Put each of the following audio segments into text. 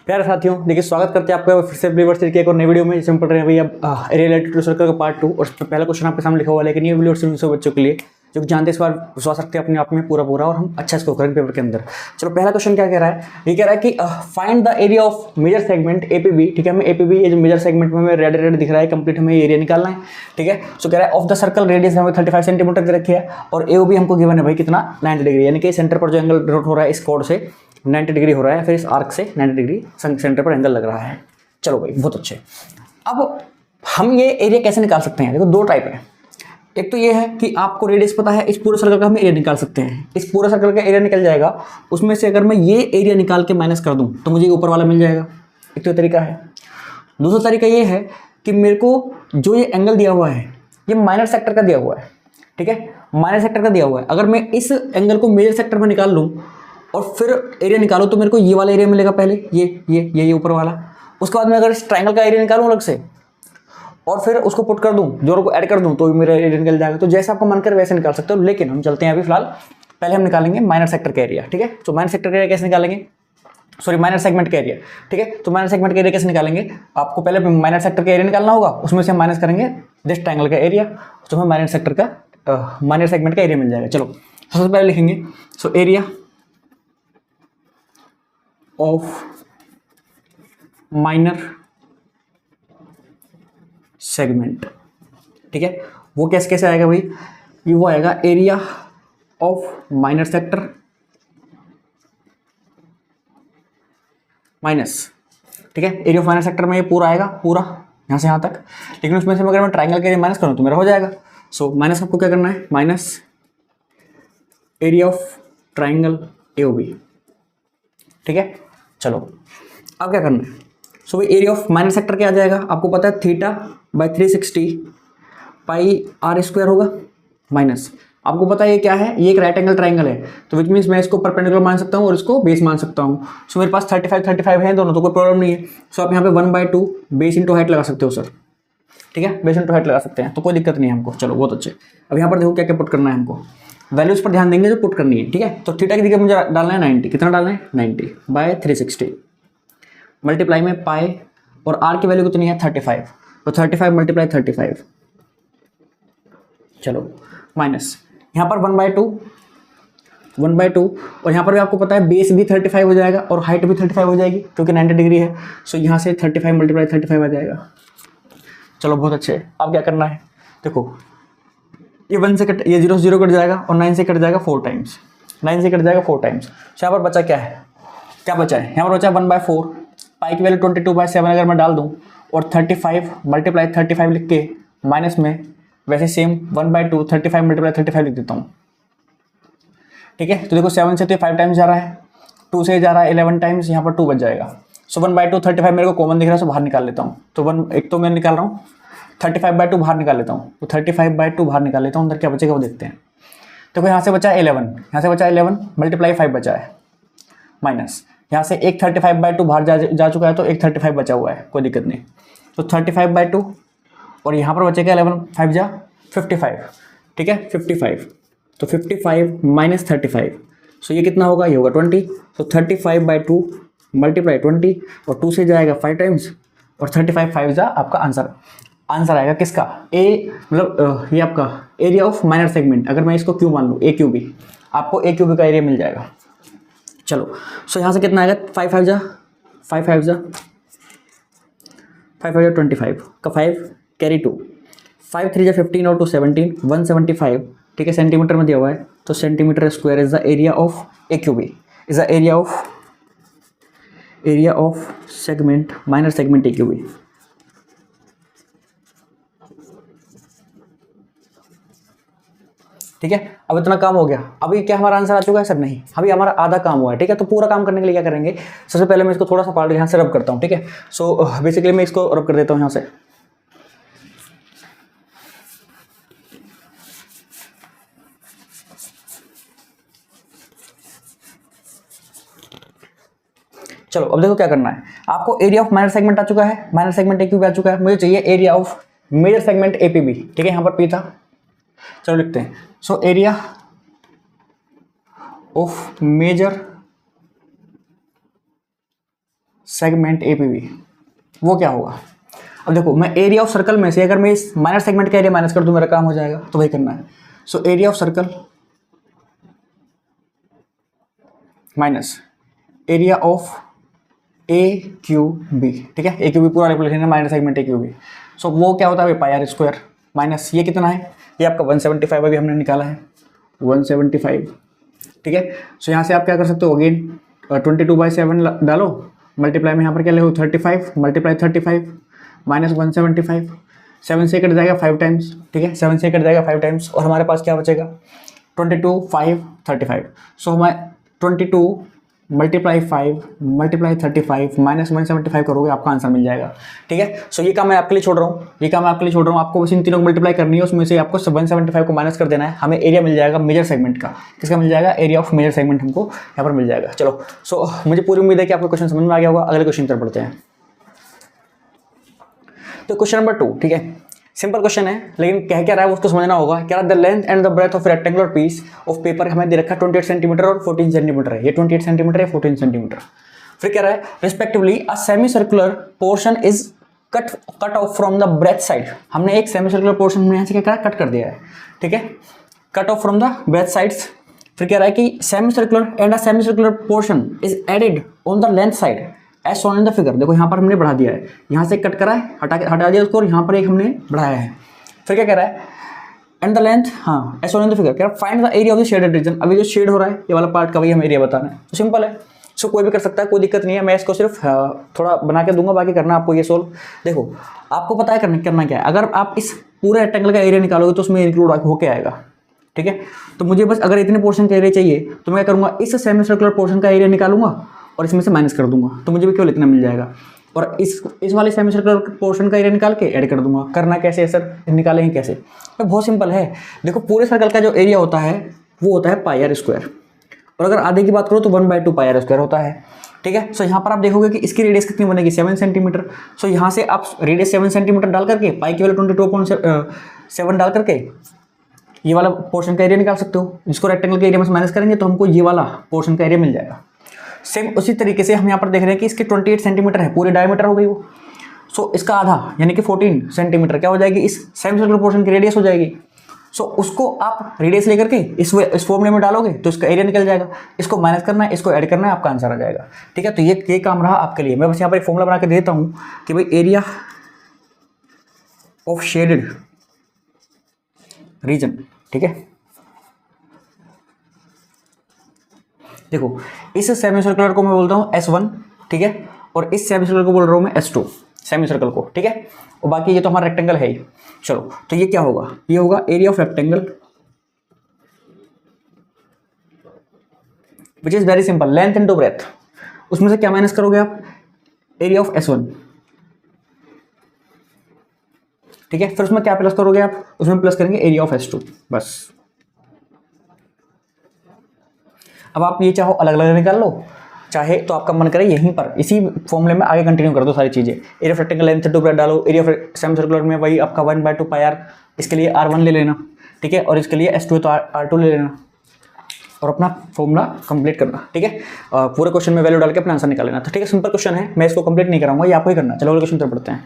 प्यारे साथियों, देखिए स्वागत करते हैं आपका फिर से रिवर्स के एक और नई वीडियो में, जिसमें पढ़ रहे हैं भैया रिलेटेड टू सर्कल का पार्ट 2। और पहला क्वेश्चन आपके सामने लिखा हुआ है, लेकिन ये वीडियो सिर्फ बच्चों के लिए जो जानते इस बार विश्वास रखते हैं अपने आप में पूरा और हम अच्छा स्कोर करेंगे पेपर के अंदर। चलो पहला क्वेश्चन क्या कह रहा है, ये कह रहा है कि find the area of major segment APB. ठीक है, हमें एपीबी ये जो मेजर सेगमेंट में हमें रेड दिख रहा है, कंप्लीट हमें एरिया निकालना है। ठीक है, सो कह रहा है ऑफ द सर्कल रेडियस हमें 35 सेंटीमीटर दे रखी है और एओबी हमको गिवन है भाई कितना 90 डिग्री, यानी कि सेंटर पर जो एंगल डिनोट हो रहा है इस कोड से 90 डिग्री हो रहा है, फिर इस आर्क से 90 डिग्री सेंटर पर एंगल लग रहा है। चलो भाई बहुत अच्छे। अब हम ये एरिया कैसे निकाल सकते हैं? देखो दो टाइप है। एक तो ये है कि आपको रेडियस पता है, इस पूरे सर्कल का हम एरिया निकाल सकते हैं। इस पूरे सर्कल का एरिया निकल जाएगा, उसमें से अगर मैं ये एरिया निकाल के माइनस कर दूं तो मुझे ऊपर वाला मिल जाएगा। एक तो ये तरीका है। दूसरा तरीका ये है कि मेरे को जो ये एंगल दिया हुआ है ये माइनर सेक्टर का दिया हुआ है। ठीक है, माइनर सेक्टर का दिया हुआ है। अगर मैं इस एंगल को मेजर सेक्टर में निकाल लूँ और फिर एरिया निकालो तो मेरे को ये वाला एरिया मिलेगा पहले, ये ऊपर वाला। उसके बाद मैं अगर इस ट्रायंगल का एरिया निकालूं अलग से और फिर उसको पुट कर दूं, जोड़ों को ऐड कर दूं तो मेरा एरिया निकल जाएगा। तो जैसा आपको मन करे वैसे निकाल सकते हो, लेकिन हम चलते हैं अभी फिलहाल पहले हम निकालेंगे माइनर सेक्टर का एरिया। ठीक है, तो माइनर सेक्टर का एरिया कैसे निकालेंगे, सॉरी माइनर सेगमेंट का एरिया। ठीक है, तो माइनर सेगमेंट का एरिया कैसे निकालेंगे, आपको पहले माइनर सेक्टर का एरिया निकालना होगा, उसमें से हम माइनस करेंगे दिस ट्रायंगल का एरिया, तो हमें माइनर सेक्टर का माइनर सेगमेंट का एरिया मिल जाएगा। चलो सबसे पहले लिखेंगे सो एरिया ऑफ माइनर सेगमेंट। ठीक है, वो कैसे कैसे आएगा भाई, ये वो आएगा area of minor sector minus. ठीक है, एरिया ऑफ माइनर सेक्टर में ये पूरा आएगा, पूरा यहां से यहां तक, लेकिन उसमें से अगर मैं ट्रायंगल के एरिया माइनस करूं तो मेरा हो जाएगा। सो माइनस आपको क्या करना है, minus area of triangle AOB. ठीक है, चलो अब क्या करना है, so area of minor sector क्या आ जाएगा, आपको पता है theta by 360 pi R square होगा माइनस, आपको पता है ये क्या है, ये एक राइट एंगल ट्रायंगल है, तो विच मीन्स मैं इसको परपेंडिकुलर मान सकता हूँ और इसको बेस मान सकता हूँ। सो मेरे पास 35 है दोनों, तो कोई प्रॉब्लम नहीं है। सो आप यहाँ पे 1/2 बेस इंटू हाइट लगा सकते हो सर। ठीक है, बेस इंटू हाइट लगा सकते हैं, तो कोई दिक्कत नहीं है हमको। चलो बहुत अच्छे। अब यहाँ पर देखो क्या क्या पुट करना है हमको, वैल्यूज पर ध्यान देंगे जो पुट करनी है। ठीक है, तो थीटा की जगह मुझे डालना है 90, कितना डालना है 90 बाय 360 मल्टीप्लाई में पाई, और आर की वैल्यू कितनी है 35, तो 35 मल्टीप्लाई 35। चलो माइनस यहाँ पर 1/2 और यहाँ पर भी आपको पता है बेस भी 35 हो जाएगा और हाइट भी 35 हो जाएगी क्योंकि 90 डिग्री है। सो यहाँ से 35 मल्टीप्लाई 35 आ जाएगा। चलो बहुत अच्छे। अब क्या करना है, देखो ये 1 से कट, ये 0 से 0 कट जाएगा और 9 से कट जाएगा 4 टाइम्स, 9 से कट जाएगा 4 टाइम्स। यहाँ पर बचा क्या है, क्या बचा है, यहाँ पर बचा 1/4, पाई की वैल्यू 22/7 अगर मैं डाल दूँ और 35 मल्टीप्लाई 35 लिख के माइनस में वैसे सेम 1/2 35 मल्टीप्लाई 35 लिख देता हूँ। ठीक है, तो देखो 7 से तो 5 टाइम्स जा रहा है, 2 से जा रहा है 11 टाइम्स, यहाँ पर 2 बच जाएगा। सो 1/2 35 मेरे को कॉमन दिख रहा है, सो बाहर निकाल लेता हूँ। तो एक तो मैं निकाल रहा हूँ 35/2 बाहर निकाल लेता हूँ, तो 35/2 बाहर निकाल लेता हूँ, अंदर क्या बचेगा वो देखते हैं। देखो यहाँ से बचा 11, यहाँ से बचा 11 मल्टीप्लाई 5 बचा है माइनस, यहाँ से एक 35/2 बाहर जा चुका है, तो एक 35 बचा हुआ है, कोई दिक्कत नहीं। तो 35/2 और यहाँ पर बचेगा 11 5 जा 55। ठीक है 55, तो 55 माइनस 35, सो ये कितना होगा, ये होगा 20। तो 35/2 मल्टीप्लाई 20 और 2 से जाएगा 5 टाइम्स और 35 5 जा आपका आंसर आएगा किसका, ए मतलब ये आपका एरिया ऑफ माइनर सेगमेंट। अगर मैं इसको क्यू मान लूँ, ए क्यू बी, आपको ए क्यू बी का एरिया मिल जाएगा। चलो सो यहाँ से कितना आएगा, 5 5 जा 25 का 5 कैरी 2, 5 3 जा 15 और 2 17, 175। ठीक है, सेंटीमीटर में दिया हुआ है, तो centimetre square is the area of A Q B, is the area of segment minor segment A Q B. ठीक है, अब इतना काम हो गया। अभी क्या हमारा आंसर आ चुका है सर, नहीं अभी हमारा आधा काम हुआ है। ठीक है, तो पूरा काम करने के लिए क्या करेंगे, सबसे पहले मैं इसको थोड़ा सा पार्ट यहाँ से रब करता हूँ। ठीक है, सो बेसिकली मैं इसको रब कर देता हूँ यहाँ से। चलो अब देखो क्या करना है, आपको एरिया ऑफ माइनर सेगमेंट आ चुका है, minor segment A Q B आ चुका है, मुझे चाहिए area of major segment APB. ठीक है, यहाँ पर पी था, चलो लिखते हैं। So area of major segment APB, वो क्या होगा? अब देखो मैं एरिया ऑफ सर्कल में से अगर मैं इस माइनर सेगमेंट का एरिया माइनस कर दूं मेरा काम हो जाएगा, तो वही करना है। So area of circle minus area of AQB, ठीक है, AQB पूरा लिखना है, माइनर सेगमेंट AQB। सो वो क्या होता है पाई आर स्क्वायर माइनस ये कितना है, ये आपका 175 अभी हमने निकाला है 175, ठीक है। सो यहाँ से आप क्या कर सकते हो, अगेन 22/7 डालो, मल्टीप्लाई में यहाँ पर क्या ले 35 मल्टीप्लाई 35 माइनस 175, 7 से कट जाएगा 5 टाइम्स, ठीक है, 7 से कट जाएगा 5 टाइम्स, और हमारे पास क्या बचेगा 22 5 35। सो हमारे 22 मल्टीप्लाई 5 मल्टीप्लाई 35 माइनस 175 करोगे, आपका आंसर मिल जाएगा, ठीक है। सो ये काम मैं आपके लिए छोड़ रहा हूँ, ये काम मैं आपके लिए छोड़ रहा हूँ, आपको बस इन तीनों को मल्टीप्लाई करनी है, उसमें से आपको 175 को माइनस कर देना है, हमें एरिया मिल जाएगा मेजर सेगमेंट का। किसका मिल जाएगा? एरिया ऑफ मेजर सेगमेंट हमको यहाँ पर मिल जाएगा। चलो, सो मुझे पूरी उम्मीद है कि आपको क्वेश्चन समझ में आ गया होगा। अगले क्वेश्चन पर बढ़ते हैं। तो क्वेश्चन नंबर 2, ठीक है, सिंपल क्वेश्चन है, लेकिन कह क्या रहा है उसको समझना होगा। क्या the length and the breadth of rectangular piece of paper हमें दे रखा है 28 सेंटीमीटर और 14 सेंटीमीटर है, ये 28 सेंटीमीटर है 14 सेंटीमीटर। फिर कह रहा है respectively a semicircular portion is cut off from the breadth side. हमने एक सेमी सर्कुलर पोर्शन हमने यहाँ से क्या करा, कट कर दिया है, ठीक है, cut off from the breadth sides. फिर कह रहा है कि semicircular and a semicircular portion is added on the length side as shown in the figure. देखो यहाँ पर हमने बढ़ा दिया है, यहाँ से कट करा है, हटा दिया उसको, और यहाँ पर एक हमने बढ़ाया है। फिर क्या कह रहा है, एंड द लेंथ, हाँ, as shown in the figure, कह रहा है find the area of the shaded region. अभी जो शेड हो रहा है ये वाला पार्ट का, वही हमें एरिया बताना है। तो सिंपल है, सो कोई भी कर सकता है, कोई दिक्कत नहीं है। मैं इसको सिर्फ थोड़ा बना के दूंगा, बाकी करना आपको ये सोल्व। देखो आपको पता है करना क्या है, अगर आप इस पूरे रेक्टेंगल का एरिया निकालोगे तो उसमें इंक्लूड होके आएगा, ठीक है। तो मुझे बस अगर इतने पोर्शन का एरिया चाहिए तो मैं क्या करूँगा, इस सेमी सर्कुलर पोर्शन का एरिया निकालूंगा और इसमें से माइनस कर दूंगा, तो मुझे भी केवल इतना मिल जाएगा। और इस वाले सेमी सर्कुलर पोर्शन का एरिया निकाल के ऐड कर दूंगा। करना कैसे है सर, निकालेंगे कैसे? तो बहुत सिंपल है। देखो पूरे सर्कल का जो एरिया होता है वो होता है पाई आर स्क्वायर, और अगर आधे की बात करो तो 1/2 पाई आर स्क्वायर होता है, ठीक है। सो यहाँ पर आप देखोगे कि इसकी रेडियस कितनी बनेगी, 7 सेंटीमीटर। सो यहाँ से आप रेडियस 7 सेंटीमीटर डाल करके पाई की वैल्यू 22.7 डाल करके ये वाला पोर्शन का एरिया निकाल सकते हो, जिसको रेक्टेंगल के एरिया में से माइनस करेंगे तो हमको ये वाला पोर्शन का एरिया मिल जाएगा। सेम उसी तरीके से हम यहाँ पर देख रहे हैं कि इसके 28 सेंटीमीटर है, पूरी डायमीटर हो गई वो। सो इसका आधा यानी कि 14 सेंटीमीटर क्या हो जाएगी, इस सेमी सर्कुलर पोर्शन की रेडियस हो जाएगी। सो उसको आप रेडियस लेकर के इस फॉर्मूले में डालोगे तो इसका एरिया निकल जाएगा। इसको माइनस करना है, इसको ऐड करना है, आपका आंसर आ जाएगा, ठीक है। तो ये काम रहा आपके लिए। मैं बस यहाँ पर एक फॉर्मूला बना के देता हूँ कि भाई एरिया ऑफ शेडेड रीजन, ठीक है। देखो इस सेमी सर्कुलर को मैं बोलता हूँ S1, ठीक है, और इस सेमी सर्कुलर को बोल रहा हूँ मैं S2, सेमी सर्कल को, ठीक है। और बाकी ये तो हमारा रेक्टेंगल है ही। चलो तो ये क्या होगा, ये होगा area of rectangle which is very simple, length into breadth. उसमें से क्या माइनस करोगे आप, एरिया ऑफ S1, ठीक है। फिर उसमें क्या प्लस करोगे आप, उसमें प्लस करेंगे एरिया ऑफ S2, बस। अब आप ये चाहो अलग अलग निकाल लो, चाहे तो आपका मन करे यहीं पर इसी फॉर्मूले में आगे कंटिन्यू कर दो सारी चीज़ें। Area of rectangle length into breadth डालो, एरिया ऑफ सेमी सर्कुलर में वही आपका 1/2 पाई आर, इसके लिए R1 ले लेना, ठीक है, और इसके लिए S2 तो R2 ले लेना, और अपना फॉर्मूला कंप्लीट करना, ठीक है। पूरे क्वेश्चन में वैल्यू डाल के अपना आंसर निकाल लेना। तो ठीक है, सिंपल क्वेश्चन है, मैं इसको कंप्लीट नहीं कराऊंगा, ये आपको ही करना। चलो अगले क्वेश्चन पर पढ़ते हैं।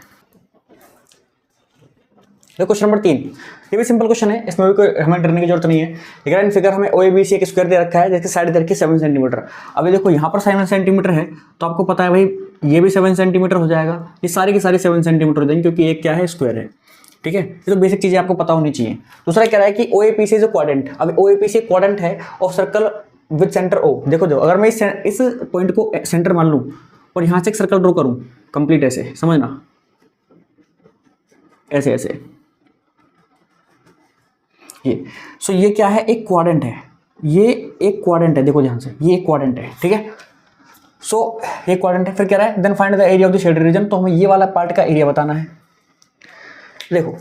क्वेश्चन नंबर 3, ये भी सिंपल क्वेश्चन है, इसमें भी कोई हमें डरने की जरूरत नहीं है। लेकिन इन फिगर हमें OABC एक स्क्वायर दे रखा है जिसकी साइड दे रखी है 7 सेंटीमीटर। अभी देखो यहाँ पर 7 सेंटीमीटर है, तो आपको पता है भाई ये भी 7 सेंटीमीटर हो जाएगा, ये सारी की सारी 7 सेंटीमीटर हो जाएंगे, क्योंकि एक क्या है, स्क्वायर है, ठीक है। ये तो बेसिक चीज़ें आपको पता होनी चाहिए। दूसरा कह रहा है कि OAPC इज क्वाड्रेंट। अब OAPC क्वाड्रेंट है of circle with centre O। देखो अगर मैं इस पॉइंट को सेंटर मान लूँ और यहाँ से एक सर्कल ड्रॉ करूँ कंप्लीट, ऐसे समझना, ऐसे ऐसे ये। सो ये क्या है, एक क्वाड्रेंट है, ये एक क्वाड्रेंट है, देखो ध्यान से, ये एक क्वाड्रेंट है, ठीक है। सो ये क्वाड्रेंट है। फिर कह रहा है then find the area of the shaded region, तो हमें ये वाला पार्ट का एरिया बताना है। देखो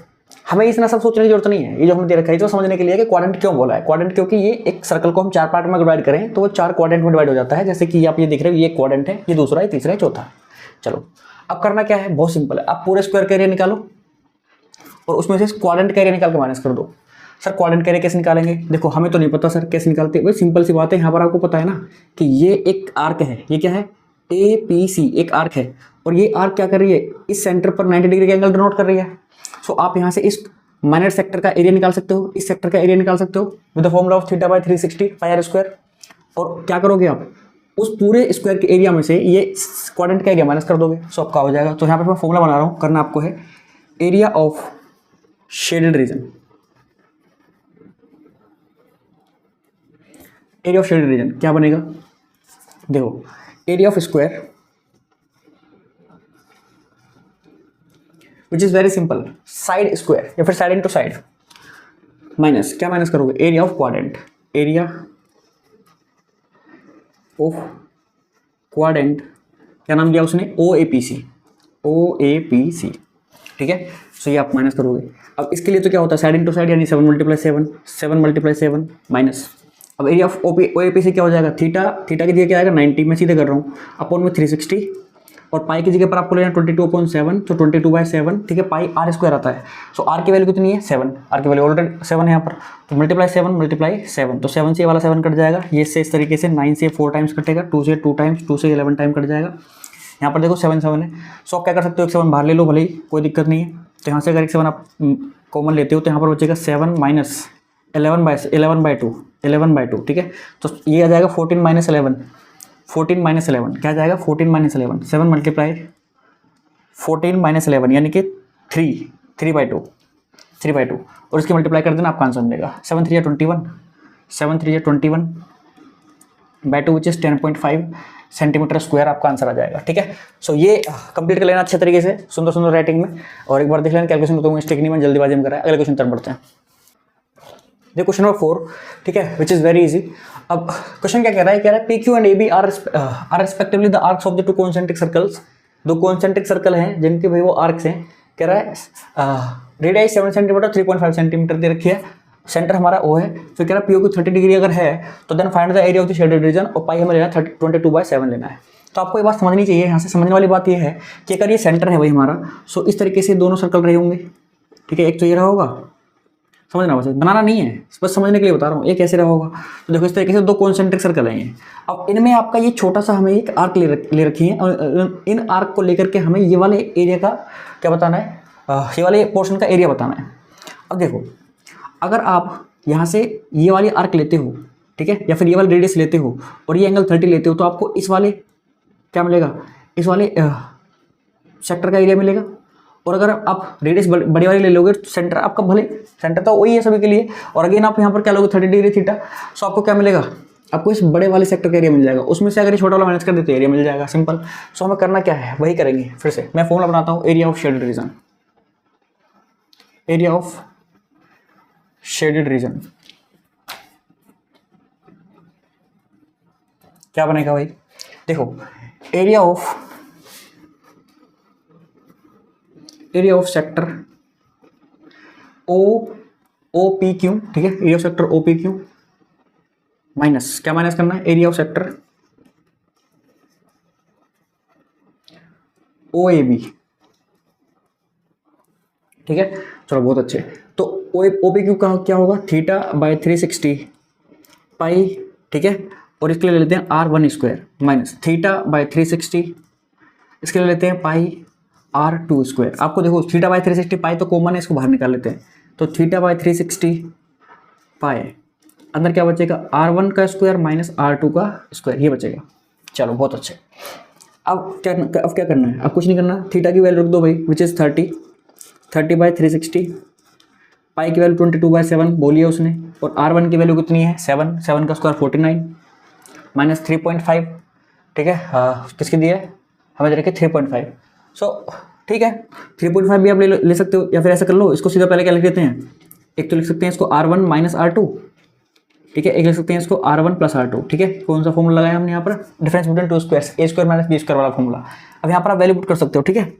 हमें इतना सब सोचने की जरूरत नहीं है, ये जो हमने दे रखा है तो समझने के लिए कि क्वाड्रेंट क्यों बोला है। क्वाड्रेंट क्योंकि ये एक सर्कल को हम 4 पार्ट में डिवाइड करें तो वो 4 क्वाड्रेंट में डिवाइड हो जाता है। जैसे कि आप ये देख रहे हो, ये क्वाड्रेंट है, ये दूसरा है, तीसरा है, चौथा। चलो अब करना क्या है, बहुत सिंपल है, आप पूरे स्क्वायर का एरिया निकालो और उसमें से क्वाड्रेंट का एरिया निकाल के माइनस कर दो। सर क्वाड्रेंट का एरिया कैसे निकालेंगे, देखो हमें तो नहीं पता सर कैसे निकालते, भाई सिंपल सी बात है। यहाँ पर आपको पता है ना कि ये एक आर्क है, ये क्या है, ए पी सी एक आर्क है और ये आर्क क्या कर रही है, इस सेंटर पर 90 डिग्री का एंगल डिनोट कर रही है। सो आप यहाँ से इस माइनर सेक्टर का एरिया निकाल सकते हो, इस सेक्टर का एरिया निकाल सकते हो with the formula of theta by 360 pi R square. और क्या करोगे आप, उस पूरे स्क्वायर के एरिया में से ये क्वाड्रेंट का एरिया माइनस कर दोगे, सो आपका हो जाएगा। तो यहाँ पर मैं फॉर्मूला बना रहा हूँ, करना आपको है area of shaded region, area of shaded region क्या बनेगा, देखो area of square which is very simple, side square या फिर साइड इनटू साइड माइनस, क्या माइनस करोगे, area of quadrant, area of quadrant क्या नाम दिया उसने, ओ A P C, O A P सी, ठीक है। सो ये आप माइनस करोगे। अब इसके लिए तो क्या होता है, साइड इनटू साइड यानी 7 × 7, 7 × 7 माइनस। अब area of O A P C क्या हो जाएगा, थीटा, थीटा की जगह क्या आएगा 90, मैं सीधे कर रहा हूँ, अपॉन में 360 और पाई की जगह पर आपको लेना 22/7, तो 22/7, ठीक है। पाई आर स्क्वायर आता है, सो आर की वैल्यू कितनी है 7, आर की वैल्यू ऑलरेडी 7 है यहाँ पर, तो ×7 तो 7 से ये वाला 7 कट जाएगा, ये से इस तरीके से 9 से 4 टाइम्स कटेगा, 2 से 2 टाइम्स, 2 से 11 टाइम कट जाएगा। यहाँ पर देखो 7 7 है, सो आप क्या कर सकते हो, एक 7 बाहर ले लो भले ही, कोई दिक्कत नहीं है। तो यहाँ से अगर एक 7 आप कॉमन लेते हो तो यहाँ पर बचेगा 7 माइनस 11/2, ठीक है। तो ये आ जाएगा 14 - 11, 14 - 11 क्या जाएगा, 14 - 11, 7 × 14 - 11 यानी कि 3/2 और इसकी मल्टीप्लाई कर देना, आपका आंसर मिलेगा 7 3 21, 7 3 21/2 विच इज 10.5 सेंटीमीटर स्क्वायर, आपका आंसर आ जाएगा, ठीक है। सो ये कंप्लीट कर लेना अच्छे तरीके से, सुंदर सुंदर राइटिंग में, और एक बार देख लेना कैलकुलेशन, तो मिस्टेक नहीं, मैं जल्दीबाजी में कराया। अगले क्वेश्चन तरफ बढ़ते हैं। देखो क्वेश्चन नंबर 4, ठीक है, विच इज वेरी इजी। अब क्वेश्चन क्या कह रहा है, कह रहा है P Q and A B are respectively the arcs of the two concentric circles, दो कॉन्सेंट्रिक सर्कल हैं जिनके भाई वो आर्क्स हैं। कह रहा है रेडियाई 7 सेंटीमीटर 3.5 सेंटीमीटर दे रखी है, सेंटर हमारा ओ है। फिर कह रहा है पी ओ की 30 डिग्री अगर है तो then find the area of the shaded region, और पाई हमें लेना 22/7 लेना है। तो आपको ये बात समझनी चाहिए, यहाँ से समझने वाली बात ये है कि अगर ये सेंटर है भाई हमारा, सो इस तरीके से दोनों सर्कल रहे होंगे, ठीक है। एक तो ये रहा होगा, समझना, बस बनाना नहीं है, बस समझने के लिए बता रहा हूँ, ये कैसे रहा होगा। तो देखो इस तरीके से दो कॉन्सेंट्रिक सर्कल हैं ये। अब इनमें आपका ये छोटा सा हमें एक आर्क ले रखी है, और इन आर्क को लेकर के हमें ये वाले एरिया का क्या बताना है, ये वाले पोर्शन का एरिया बताना है। अब देखो अगर आप यहाँ से ये वाली आर्क लेते हो, ठीक है, या फिर ये वाले रेडियस लेते हो और ये एंगल 30 लेते हो, तो आपको इस वाले क्या मिलेगा, इस वाले सेक्टर का एरिया मिलेगा। और अगर आप रेडियस बड़ी वाली ले लोगे तो सेंटर आपका, भले सेंटर तो वही है सभी के लिए, और अगेन आप यहाँ पर क्या लोगे 30 डिग्री थीटा, सो आपको क्या मिलेगा, आपको इस बड़े वाले सेक्टर का एरिया मिल जाएगा। उसमें से अगर ये छोटा वाला माइनस कर देते एरिया मिल जाएगा, सिंपल। सो हमें करना क्या है, वही करेंगे। फिर से मैं फॉर्मूला बनाता हूँ, area of shaded region, area of shaded region क्या बनेगा भाई, देखो area of sector O P Q, ठीक है, area of sector O P Q minus, क्या माइनस करना है, area of sector O A B, ठीक है। चलो बहुत अच्छे। तो ओ पी क्यू का क्या होगा, θ/360 पाई, ठीक है। और इसके लिए ले लेते हैं r1² माइनस θ/360, इसके लिए लेते हैं πr2²। आपको देखो θ/360 पाई तो कॉमन है, इसको बाहर निकाल लेते हैं, तो θ/360 पाई, अंदर क्या बचेगा, r1² माइनस r2², ये बचेगा। चलो बहुत अच्छे। अब क्या करना है, अब कुछ नहीं करना, थीटा की वैल्यू रख दो भाई, विच इज़ 30/360, पाई की वैल्यू 22/7 बोली है उसने, और r1 की वैल्यू कितनी है 7, 7 का स्क्वायर 49 माइनस 3.5, ठीक है। किसकी दिया है, हमें दे रखे 3.5। सो ठीक है, 3.5 भी आप ले सकते हो, या फिर ऐसा कर लो, इसको सीधा पहले क्या लिख देते हैं, एक तो लिख सकते हैं इसको r1 माइनस r2, ठीक है, एक लिख सकते हैं इसको r1 प्लस r2, ठीक है। कौन सा फॉर्मूला लगाया हमने यहाँ पर, difference between two squares, a² minus b² वाला फॉर्मूला। अब यहाँ पर आप वैल्यू पुट कर सकते हो, ठीक है।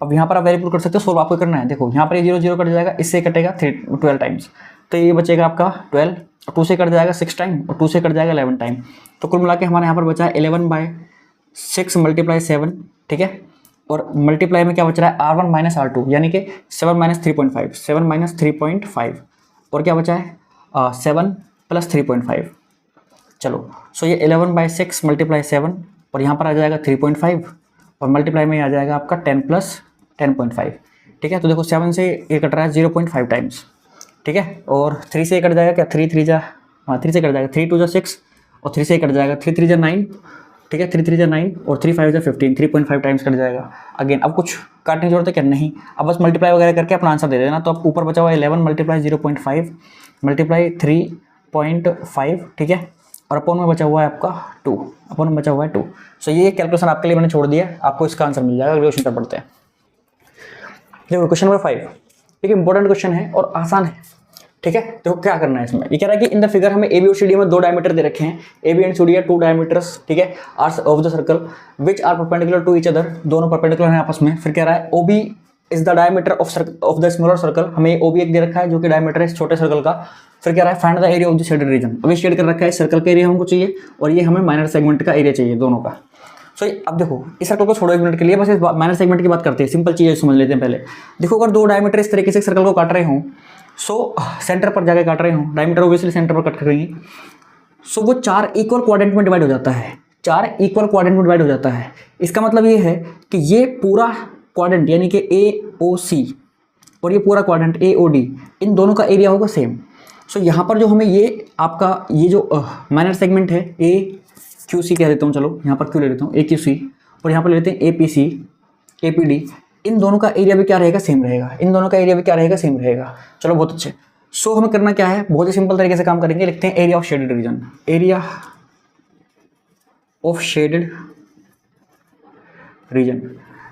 अब यहाँ पर आप वैल्यू पुट कर सकते हो, सोल्व आपको करना है। देखो यहाँ पर ये 0 0 कट जाएगा, इससे कटेगा 12 टाइम्स, तो ये बचेगा आपका 12, और 2 से कट जाएगा 6 टाइम, और 2 से कट जाएगा 11 टाइम। तो कुल मिला के हमारे यहाँ पर बचा है 11/6 × 7, ठीक है। और मल्टीप्लाई में क्या बच रहा है, r1 माइनस r2 यानी कि 7 - 3.5, 7 - 3.5, और क्या बचा है 7 + 3.5। चलो सो ये 11/6 × 7 और यहाँ पर आ जाएगा 3.5 और मल्टीप्लाई में आ जाएगा आपका 10 + 10.5, ठीक है। तो देखो 7 से ये कट रहा है 0.5 टाइम्स, ठीक है। और 3 से ये कट जाएगा क्या, 3 3 जा, हाँ 3 से कट जाएगा, 3 2 जा 6 और 3 से ये कट जाएगा, 3 3 जा 9, ठीक है। 3 3 जा 9 और 3 5 जा 15, 3.5 टाइम्स कट जाएगा। अगेन अब कुछ काटने की जरूरत है क्या, नहीं। अब बस मल्टीप्लाई वगैरह करके अपना आंसर दे देना। तो अब ऊपर बचा हुआ 11 × 0.5 × 3.5, ठीक है। और अपोन में बचा हुआ है आपका 2, अपोन में बचा हुआ है 2। सो ये कैलकुलेशन आपके लिए मैंने छोड़ दिया, आपको इसका आंसर मिल जाएगा। अगले क्वेश्चन पर पढ़ते हैं। देखो क्वेश्चन नंबर 5 एक इंपॉर्टेंट क्वेश्चन है और आसान है, ठीक है। तो क्या करना है इसमें, ये कह रहा है कि इन द फिगर हमें AB और CD में 2 डायमीटर दे रखे हैं, AB एंड CD 2 डायमीटर्स, ठीक है, arcs of the circle which are perpendicular to each other, दोनों परपेंडिकुलर हैं आपस में। फिर कह रहा है OB is the diameter of the smaller circle, हमें OB एक दे रखा है जो कि डायमीटर है इस छोटे सर्कल का। फिर कह रहा है find the area of the shaded region, अभी शेड कर रखा है, सर्कल का एरिया हमको चाहिए और ये हमें माइनर सेगमेंट का एरिया चाहिए दोनों का। सो अब देखो इस सर्कल को छोड़ो 1 मिनट के लिए, बस इस माइनर सेगमेंट की बात करते हैं, सिंपल चीज़ समझ लेते हैं पहले। देखो अगर 2 डायमीटर इस तरीके से सर्कल को काट रहे हों, सो सेंटर पर जाके काट रहे हों, डायमीटर ऑब्वियसली सेंटर पर कट करेंगे, सो वो 4 इक्वल क्वाड्रेंट में डिवाइड हो जाता है, 4 इक्वल क्वाड्रेंट में डिवाइड हो जाता है। इसका मतलब ये है कि ये पूरा क्वाड्रेंट यानी कि AOC और ये पूरा क्वाड्रेंट AOD, इन दोनों का एरिया होगा सेम। सो यहाँ पर जो हमें ये आपका ये जो माइनर सेगमेंट है AQC कह देता हूँ, चलो यहाँ पर क्यों ले लेता हूँ AQC, और यहाँ पर ले लेते हैं APC APD, इन दोनों का एरिया भी क्या रहेगा, सेम रहेगा, इन दोनों का एरिया भी क्या रहेगा, सेम रहेगा। चलो बहुत अच्छे। सो हमें करना क्या है, बहुत ही सिंपल तरीके से काम करेंगे, लिखते हैं area of shaded region, area of shaded reason.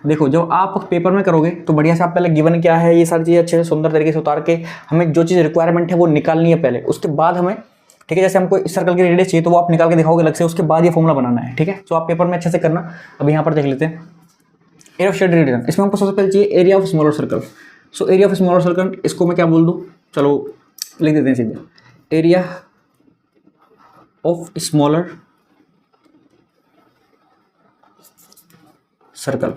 देखो जब आप पेपर में करोगे तो बढ़िया से आप पहले गिवन क्या है ये सारी चीज़ें अच्छे से सुंदर तरीके से उतार के हमें जो चीज़ रिक्वायरमेंट है वो निकालनी है पहले, उसके बाद हमें, ठीक है, जैसे हमको इस सर्कल की रेडियस चाहिए तो वो आप निकाल के दिखाओगे अलग से, उसके बाद ये फॉर्मूला बनाना है, ठीक है। तो आप पेपर में अच्छे से करना। अभी यहाँ पर देख लेते हैं एरिया ऑफ शेडेड रीजन, इसमें हमको सबसे पहले चाहिए area of smaller circle. So area of smaller circle, इसको मैं क्या बोल दूँ, चलो लिख देते हैं सीधे, एरिया ऑफ स्मॉलर सर्कल।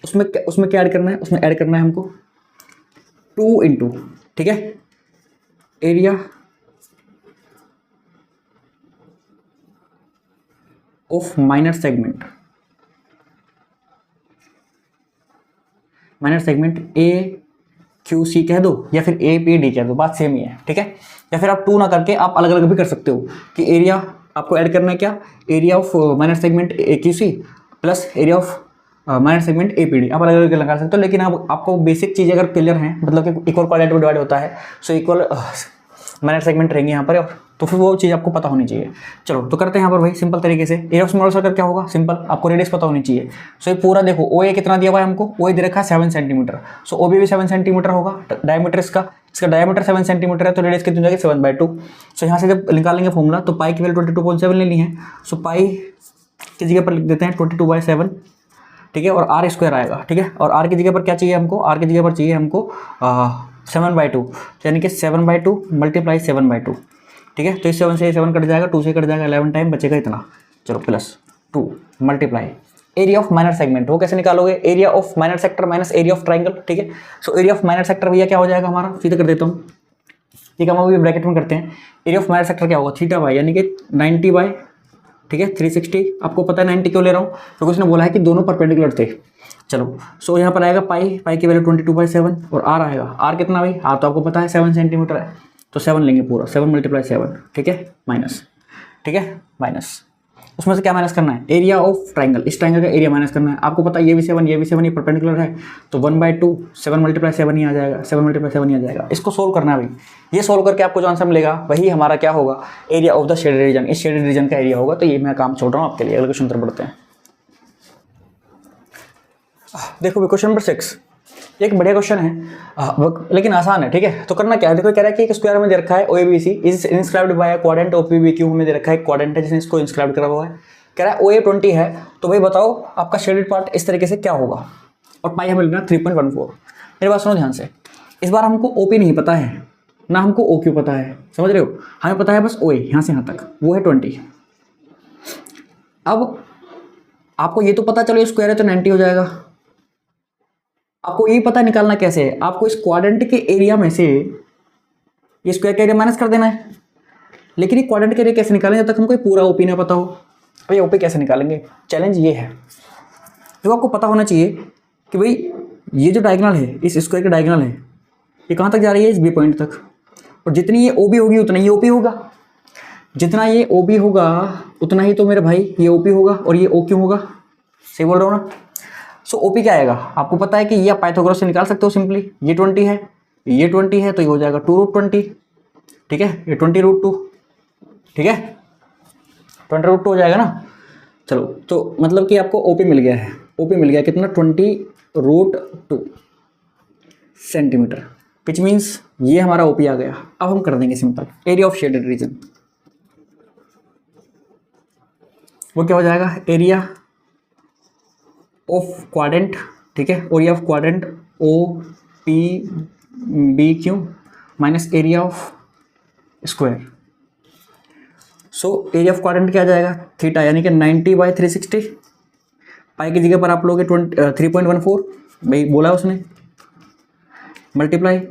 उसमें क्या ऐड करना है, उसमें ऐड करना है हमको 2 इंटू, ठीक है, area of minor segment, minor segment AQC कह दो या फिर APD कह दो, बात सेम ही है, ठीक है। या फिर आप 2 ना करके आप अलग अलग भी कर सकते हो कि एरिया आपको ऐड करना है क्या, area of minor segment AQC plus area of minor segment APD, आप अलग अलग लगा सकते हो। लेकिन आपको बेसिक चीज़ अगर क्लियर है, मतलब कि इक्वल क्वाड्रेंट में डिवाइड होता है, सो इक्वल माइनर सेगमेंट रहेंगे यहाँ पर, तो फिर वो चीज़ आपको पता होनी चाहिए। चलो तो करते हैं यहाँ पर भाई सिंपल तरीके से। एरिया ऑफ स्मॉलर सर्कल क्या होगा, सिंपल, आपको रेडियस पता होनी चाहिए। सो ये पूरा देखो OA कितना दिया हुआ है हमको, OA दे रखा है 7 सेंटीमीटर, सो OB भी 7 सेंटीमीटर होगा, डायमीटर इसका डायमीटर 7 सेंटीमीटर है, तो रेडियस कितनी हो जाएगी 7/2। सो यहाँ से जब निकालेंगे फॉर्मूला तो पाई की वैल्यू 22.7 लेनी है। सो पाई की जगह पर लिख देते हैं 22/7, ठीक है, और R² आएगा, ठीक है। और R की जगह पर क्या चाहिए हमको, R की जगह पर चाहिए हमको 7/2, यानी कि 7/2 × 7/2, ठीक है। तो इस 7 से 7 कट जाएगा, 2 से कट जाएगा, 11 टाइम बचेगा इतना, चलो +2 multiply area of minor segment. वो कैसे निकालोगे, area of minor sector minus area of triangle, ठीक है। So area of minor sector भैया क्या हो जाएगा हमारा, सीधा कर देता हूँ, ठीक है, हम अभी ब्रैकेट में करते हैं। एरिया ऑफ माइनर सेक्टर क्या होगा, θ/, यानी कि 90/, ठीक है, 360। आपको पता है 90 क्यों ले रहा हूँ, क्योंकि उसने बोला है कि दोनों परपेंडिकुलर थे। चलो सो यहाँ पर आएगा पाई की वैल्यू 22/7 और R आएगा, R कितना भाई, R तो आपको पता है 7 सेंटीमीटर है, तो 7 लेंगे पूरा, 7 × 7, ठीक है, माइनस, ठीक है, माइनस। उसमें से क्या माइनस करना है, एरिया ऑफ ट्राइंगल, इस ट्राइंगल का एरिया माइनस करना है। आपको पता है ये भी 7 ये परपेंडिकुलर है, तो 1/2 7 × 7 ही आ जाएगा, 7 × 7 ही आ जाएगा। इसको सोल्व करना है भाई, ये सोल्व करके आपको जो आंसर मिलेगा वही हमारा क्या होगा, area of the shaded reason, इस शेडेड रीजन का एरिया होगा। तो ये मैं काम छोड़ रहा हूँ आपके लिए। अगले क्वेश्चन पर बढ़ते हैं। देखो क्वेश्चन नंबर 6 एक बढ़िया क्वेश्चन है, लेकिन आसान है, ठीक है। तो करना क्या है, देखो कह रहा है कि एक स्क्वायर में दे रखा है OABC is inscribed by quadrant OPBQ, हमें दे रखा है क्वाड्रेंट है जिसने इसको इंस्क्राइब करा हुआ है। कह रहा है OA 20 है, तो भाई बताओ आपका शेडेड पार्ट इस तरीके से क्या होगा, और पाई हमें लेना 3.14। मेरी बात सुनो ध्यान से, इस बार हमको OP नहीं पता है, ना हमको OQ पता है, समझ रहे हो, हमें पता है बस OA यहाँ से यहाँ तक, वो है 20। अब आपको ये तो पता चलो स्क्वायर है तो 90 हो जाएगा। आपको ये पता निकालना कैसे है, आपको इस क्वाड्रेंट के एरिया में से ये स्क्वायर का एरिया माइनस कर देना है। लेकिन ये क्वाड्रेंट का एरिया कैसे निकालें जब तक हमको पूरा OP ना पता हो। भाई ओपी कैसे निकालेंगे, चैलेंज ये है जो आपको पता होना चाहिए कि भाई ये जो डायगोनल है, इस स्क्वायर की डायगोनल है, ये कहाँ तक जा रही है, इस बी पॉइंट तक, और जितनी ये ओबी होगी उतना ही ओपी होगा, जितना ये ओबी होगा उतना ही तो मेरे भाई ये ओपी होगा, और ये ओ क्यों होगा, सही बोल रहा हूँ ना। सो ओपी क्या आएगा, आपको पता है कि ये आप पाइथागोरस से निकाल सकते हो सिंपली, ये 20 है, ये 20 है, तो ये हो जाएगा 2√20, ठीक है, ये 20√2, ठीक है, 20√2 हो जाएगा ना। चलो, तो मतलब कि आपको ओपी मिल गया है, ओपी मिल गया कितना, 20√2 सेंटीमीटर, विच मीन्स ये हमारा ओपी आ गया। अब हम कर देंगे simple, area of shaded region, वो क्या हो जाएगा, एरिया ऑफ क्वाड्रेंट, ठीक है, area of quadrant O P B Q minus area of square. So area of quadrant क्या आ जाएगा, थीटा, यानी कि 90/360, पाई की जगह पर आप लोगे 3.14, भाई बोला उसने, मल्टीप्लाई,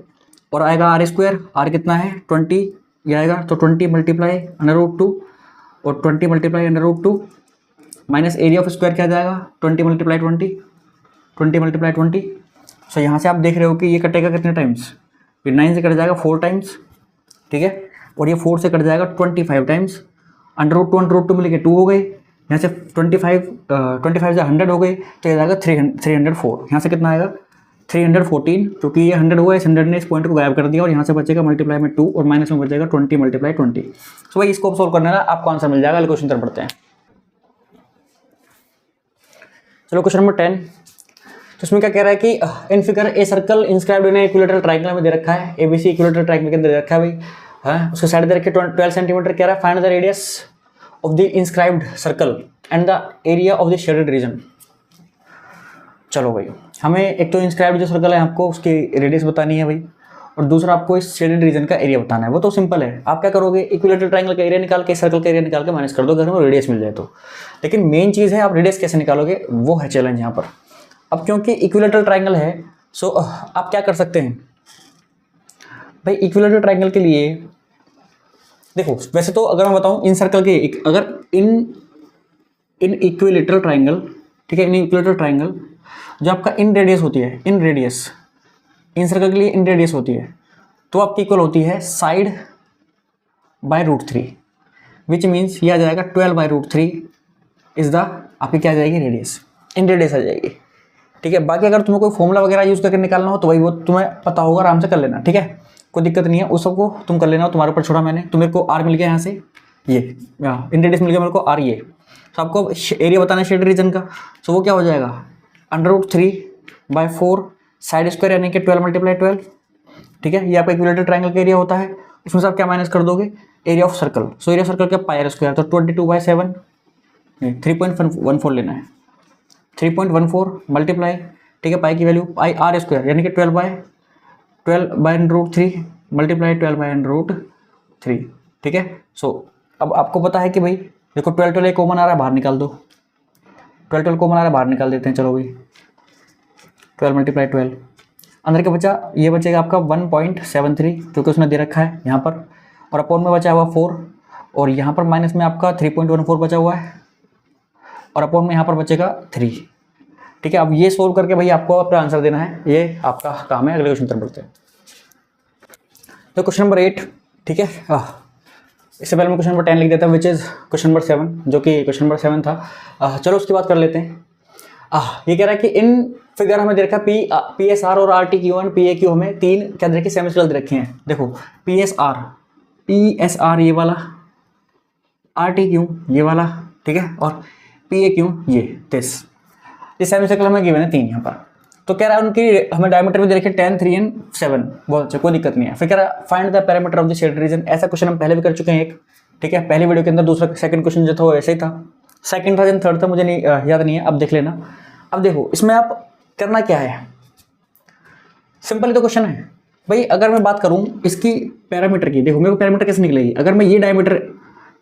और आएगा आर स्क्वायर, आर कितना है 20, ये आएगा, तो 20 मल्टीप्लाई √2 और 20 multiply √2 minus area of square क्या आ जाएगा, 20 मल्टीप्लाई 20, 20 मल्टीप्लाई 20। सो यहाँ से आप देख रहे हो कि ये कटेगा कितने टाइम्स, ये 9 से कट जाएगा 4 टाइम्स, ठीक है, और ये 4 से कट जाएगा 25 टाइम्स, √2 मिल के 2 हो गए, यहाँ से 25 से 100 हो गए, तो ये जाएगा 304, यहाँ से कितना आएगा 314, क्योंकि ये 100 हुआ, इस 100 ने इस पॉइंट को गायब कर दिया, और यहाँ से बचेगा मल्टीप्लाई में 2 और माइनस में बचेगा 20 मल्टीप्लाई 20। सो भाई इसको सोल्व करने ना आपको आंसर मिल जाएगा। क्वेश्चन तरफ बढ़ते हैं। चलो क्वेश्चन नंबर 10, तो इसमें क्या कह रहा है कि in figure a circle inscribed in equilateral triangle में दे रखा है, एबीसी इक्विलेटरल ट्रायंगल के अंदर दे रखा है भाई, हाँ, उसके साइड दे रखे 12 सेंटीमीटर, कह रहा है find the radius of the inscribed circle and the area of the shaded reason. चलो भाई, हमें एक तो इंस्क्राइब्ड जो सर्कल है आपको उसकी रेडियस बतानी है भाई, और दूसरा आपको इस शेडेड रीजन का एरिया बताना है। वो तो सिंपल है, आप क्या करोगे, इक्विलेटरल ट्रायंगल का एरिया निकाल के सर्कल का एरिया निकाल के माइनस कर दो, अगर हमें रेडियस मिल जाए तो। लेकिन मेन चीज़ है आप रेडियस कैसे निकालोगे, वो है चैलेंज यहाँ पर। अब क्योंकि इक्विलेटरल ट्रायंगल है, सो आप क्या कर सकते हैं भाई, इक्विलेटरल ट्रायंगल के लिए देखो, वैसे तो अगर मैं बताऊं इन सर्कल के, अगर इन इक्विलेटरल ट्रायंगल, ठीक है, इन इक्विलेटरल ट्रायंगल जो आपका इन रेडियस होती है, इन रेडियस इन सर्कल के लिए इन रेडियस होती है, तो आपकी इक्वल होती है साइड बाय √3, विच मीन्स ये आ जाएगा 12/√3 इज द आपकी क्या आ जाएगी, रेडियस, इन रेडियस आ जाएगी, ठीक है। बाकी अगर तुम्हें कोई फॉर्मूला वगैरह यूज़ करके निकालना हो तो भाई वो तुम्हें पता होगा, आराम से कर लेना, ठीक है, कोई दिक्कत नहीं है, उस सबको तुम कर लेना, तुम्हारे ऊपर छोड़ा मैंने। तो मेरे को आर मिल गया यहाँ से, ये इन रेडियस मिल गया मेरे को आर, ये तो आपको एरिया बताना है शेड रीजन का, तो वो क्या हो जाएगा √3/4 साइड स्क्वायर, यानी कि 12 मल्टीप्लाई 12, ठीक है, ये आपका इक्विलेटरल ट्रायंगल का एरिया होता है। उसमें से आप क्या माइनस कर दोगे, area of circle, so area circle का पाई स्क्वायर, तो 22/7, 3.14 लेना है, 3.14 मल्टीप्लाई, ठीक है, पाई की वैल्यू पाई आर स्क्वायर, यानी कि 12/√3 मल्टीप्लाई 12/√3, ठीक है। सो अब आपको पता है कि भाई देखो 12 कॉमन आ रहा है, बाहर निकाल दो, 12 कॉमन आ रहा है, बाहर निकाल देते हैं, चलो भाई 12 मल्टीप्लाई 12, अंदर का बचा, ये बचेगा आपका 1.73, क्योंकि उसने दे रखा है यहाँ पर, और अपॉन में बचा हुआ 4, और यहाँ पर माइनस में आपका 3.14 बचा हुआ है, और अपॉन में यहाँ पर बचेगा 3, ठीक है। अब ये सोल्व करके भाई आपको अपना आंसर देना है, ये आपका काम है। अगले क्वेश्चन तरफ बढ़ते हैं। तो क्वेश्चन नंबर 8, ठीक है, इससे पहले मैं क्वेश्चन नंबर 10 लिख देता हूँ, विच इज़ क्वेश्चन नंबर 7, जो कि क्वेश्चन नंबर 7 था। चलो उसकी बात कर लेते हैं। ये कह रहा है कि इन फिगर हमें दे रखा पी एस आर और R T Q N P A Q हमें 3 क्या दे रखे, सेमिस्टर दे रखे हैं। देखो पी एस आर ये वाला, आर टी क्यू ये वाला, ठीक है, और पी ए क्यू ये 30, ये सेमी सर्कल हमें गिवन है 3 यहाँ पर। तो कह रहा है उनकी हमें डायमीटर भी दे रखे 10, 3 एंड 7, बहुत अच्छा, कोई दिक्कत नहीं है। फिर कह रहा है find the parameter of the shade region. ऐसा क्वेश्चन हम पहले भी कर चुके हैं एक, ठीक है, पहली वीडियो के अंदर। दूसरा सेकंड क्वेश्चन जो था वो ऐसे ही था, सेकंड था या थर्ड था मुझे नहीं याद नहीं है, अब देख लेना। अब देखो इसमें आप करना क्या है, सिंपल ही तो क्वेश्चन है भाई। अगर मैं बात करूँ इसकी पैरामीटर की, देखो मेरे को पैरामीटर कैसे निकलेगी, अगर मैं ये डायमीटर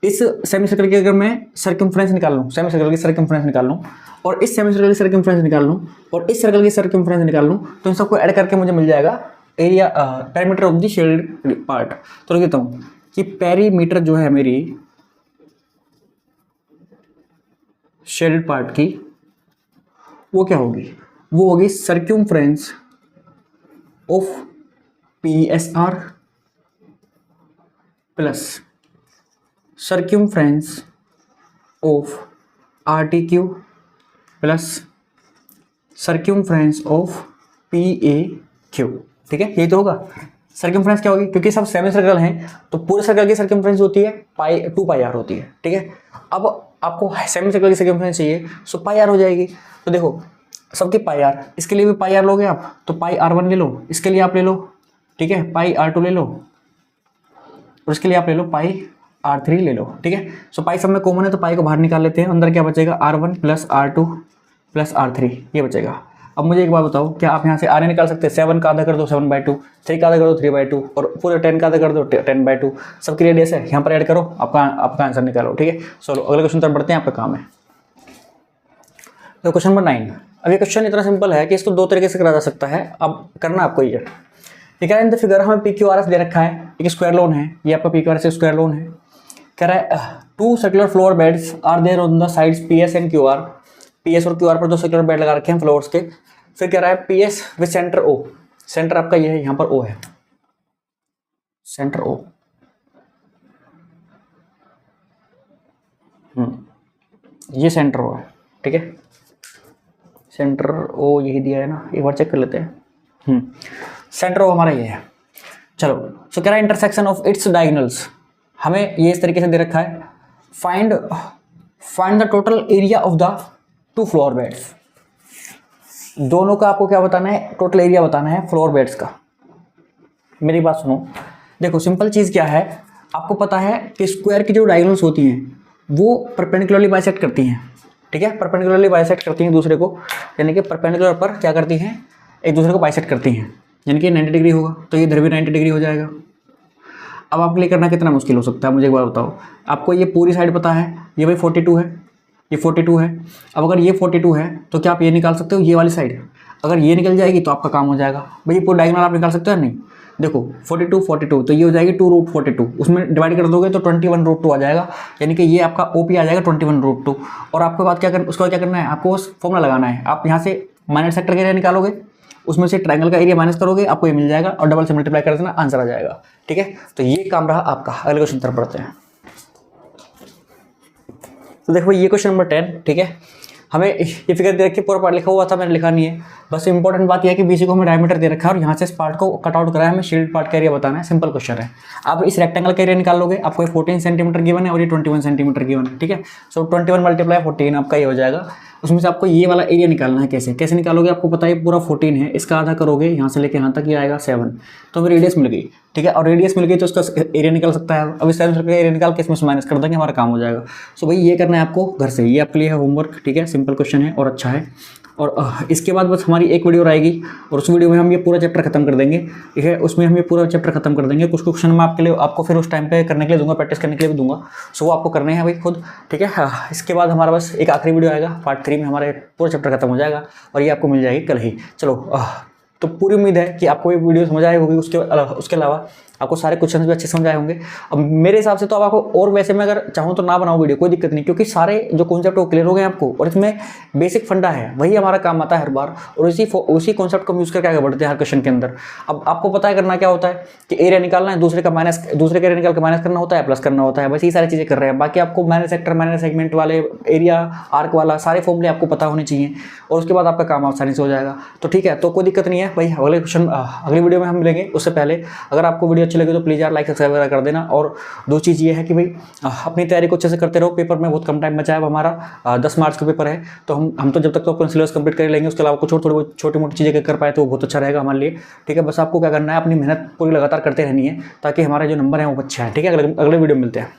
इस सेमी सर्कल की अगर मैं सर्कमफ्रेंस निकाल लूँ, सेमी सर्कल की सर्कमफ्रेंस निकाल लूँ, और इस सेमी सर्कल की सर्कमफ्रेंस निकाल लूँ, और इस सर्कल की सर्कमफ्रेंस निकाल लूँ, तो इन सबको ऐड करके मुझे मिल जाएगा area parameter of the shaded part. तो लिख देता हूँ कि पैरीमीटर जो है मेरी, शेडेड पार्ट की वो क्या होगी, वो होगी circumference of PSR plus circumference of RTQ plus circumference of PAQ। ठीक है, यही तो होगा। सर्कमफ्रेंस क्या होगी, क्योंकि सब सेमी सर्कल हैं तो पूरे सर्कल की सर्कमफ्रेंस होती है पाई 2πr होती है। ठीक है, अब आपको सेमी सर्कल की सर्कमफ्रेंस चाहिए सो πr हो जाएगी। तो देखो सबकी πr, इसके लिए भी πr लोगे आप तो πr1 ले लो, इसके लिए आप ले लो, ठीक है, πr2 ले लो और इसके लिए आप ले लो πr3 ले लो। ठीक है, सो पाई सब में कॉमन है तो पाई को बाहर निकाल लेते हैं, अंदर क्या बचेगा r1 plus r2 plus r3 ये बचेगा। अब मुझे एक बात बताओ, क्या आप यहाँ से आर निकाल सकते हैं, 7 का आधा कर दो 7/2, 3 का आधा कर दो 3/2 और पूरे 10 का आधा कर दो 10/2, सबकी रेडियस है, यहाँ पर ऐड करो, आपका आंसर निकालो। ठीक है, चलो अगले क्वेश्चन तरफ बढ़ते हैं, आपका काम है। तो क्वेश्चन नंबर 9। अब ये क्वेश्चन इतना सिंपल है कि इसको दो तरीके से करा जा सकता है। अब करना आपको ये कह रहा है इन द फिगर हमें PQRS दे रखा है, एक स्क्वायर लोन है, ये आपका PQRS स्क्वायर लोन है। कह रहा है 2 circular flower beds are there on the sides PS and QR, PS और QR पर 2 सर्कुलर बेड लगा रखे हैं फ्लोर्स के। फिर कह रहा है PS with centre O, centre आपका ये है, यहाँ पर O है, सेंटर O। ये सेंटर O है। ठीक है, सेंटर O यही दिया है ना, एक बार चेक कर लेते हैं। सेंटर O हमारा ये है। चलो सो कह रहा है इंटरसेक्शन ऑफ इट्स डायगोनल्स, हमें ये इस तरीके से दे रखा है, find the total area of the 2 floor beds. दोनों का आपको क्या बताना है, टोटल एरिया बताना है फ्लोर बेड्स का। मेरी बात सुनो, देखो सिंपल चीज़ क्या है, आपको पता है कि स्क्वायर की जो डायगोनल्स होती हैं वो परपेंडिकुलरली बाइसेक्ट करती हैं। ठीक है, परपेंडिकुलरली बाइसेक्ट करती हैं दूसरे को, यानी कि परपेंडिकुलर पर क्या करती हैं, एक दूसरे को बाइसेक्ट करती हैं, यानी कि 90 डिग्री होगा तो ये इधर भी 90 डिग्री हो जाएगा। अब आपके लिए करना कितना मुश्किल हो सकता है, मुझे एक बार बताओ। आपको ये पूरी साइड पता है, ये भाई 42 है, ये 42 है। अब अगर ये 42 है तो क्या आप ये निकाल सकते हो, ये वाली साइड अगर ये निकल जाएगी तो आपका काम हो जाएगा। भाई ये पूरा डायगोनल आप निकाल सकते हो या नहीं, देखो 42 तो ये हो जाएगी 2√42, उसमें डिवाइड कर दोगे तो 21√2 आ जाएगा, यानी कि ये आपका OP आ जाएगा 21√2। और आपके बाद क्या करना, उसका क्या करना है, आपको बस फॉर्मूला लगाना है। आप यहाँ से माइनस सेक्टर का एरिया निकालोगे, उसमें से ट्रायंगल का एरिया माइनस करोगे, आपको ये मिल जाएगा और डबल से मल्टीप्लाई कर देना, आंसर आ जाएगा। ठीक है, तो ये काम रहा आपका। अगले क्वेश्चन तरफ बढ़ते हैं। तो देखो ये क्वेश्चन नंबर 10। ठीक है, हमें ये फिगर दे रखी है, पूरा पार्ट लिखा हुआ था, मैंने लिखा नहीं है, बस इंपॉर्टेंट बात यह है कि BC को हमें डायमीटर दे रखा है और यहाँ से इस पार्ट को कट आउट करा है, हमें शील्ड पार्ट का एरिया बताना है। सिंपल क्वेश्चन है। आप इस रेक्टेंगल का एरिया निकाल लोगे, आपको 14 सेंटीमीटर गिवन है और ये 21 सेंटीमीटर गिवन है। ठीक है, सो 21 × 14 आपका ये हो जाएगा। उसमें से आपको ये वाला एरिया निकालना है। कैसे निकालोगे, आपको पता है पूरा 14 है, इसका आधा करोगे, यहाँ से लेके यहाँ तक ये आएगा 7, तो हमें रेडियस मिल गई। ठीक है, और रेडियस मिल गई तो उसका एरिया निकल सकता है। अब इस 7 का एरिया निकाल के इसमें से माइनस कर देंगे, हमारा काम हो जाएगा। सो भाई ये करना है आपको घर से, ये आपके लिए है होमवर्क। ठीक है, सिंपल क्वेश्चन है और अच्छा है। और इसके बाद बस हमारी एक वीडियो रहेगी और उस वीडियो में हम ये पूरा चैप्टर खत्म कर देंगे। ठीक है, उसमें हम ये पूरा चैप्टर खत्म कर देंगे। कुछ क्वेश्चन मैं आपके लिए आपको फिर उस टाइम पे करने के लिए दूंगा, प्रैक्टिस करने के लिए भी दूंगा। सो वो आपको करने हैं भाई खुद। ठीक है, इसके बाद हमारा बस एक आखिरी वीडियो आएगा, पार्ट 3 में हमारे पूरा चैप्टर खत्म हो जाएगा और ये आपको मिल जाएगी कल ही। चलो तो पूरी उम्मीद है कि आपको ये वीडियो समझ आई होगी। उसके अलावा आपको सारे क्वेश्चन भी अच्छे समझ आए होंगे। अब मेरे हिसाब से तो अब आपको, और वैसे मैं अगर चाहूँ तो ना बनाऊँ वीडियो, कोई दिक्कत नहीं, क्योंकि सारे जो कॉन्सेप्ट वो क्लियर हो गए आपको और इसमें बेसिक फंडा है, वही हमारा काम आता है हर बार, और उसी कॉन्सेप्ट को यूज़ करके आगे बढ़ते हैं हर क्वेश्चन के अंदर। अब आपको पता है करना क्या होता है कि एरिया निकालना है, दूसरे का एरिया निकाल के माइनस करना होता है, प्लस करना होता है, बस ये सारी चीज़ें कर रहे हैं। बाकी आपको माइनस सेक्टर, माइनस सेगमेंट वाले, एरिया, आर्क वाला सारे फॉर्मूले आपको पता होने चाहिए और उसके बाद आपका काम आसानी से हो जाएगा। तो ठीक है, तो कोई दिक्कत नहीं है भाई। अगले क्वेश्चन अगली वीडियो में हम मिलेंगे। उससे पहले अगर आपको वीडियो अच्छी लगे तो प्लीज़ यार लाइक सब्सक्राइब वगैरह कर देना। और दो चीज़ ये है कि भाई अपनी तैयारी को अच्छे से करते रहो। पेपर में बहुत कम टाइम बचा है, अब हमारा 10 मार्च का पेपर है, तो हम तो जब तक तो अपना सिलेबस कंप्लीट कर लेंगे, उसके अलावा कुछ और थोड़ी बहुत छोटी मोटी चीज़ें कर पाए तो वो बहुत अच्छा रहेगा हमारे लिए। ठीक है, बस आपको क्या करना है, अपनी मेहनत पूरी लगातार करते रहनी है ताकि हमारे जो नंबर हैं वो अच्छे हैं। ठीक है, अगले वीडियो में मिलते हैं।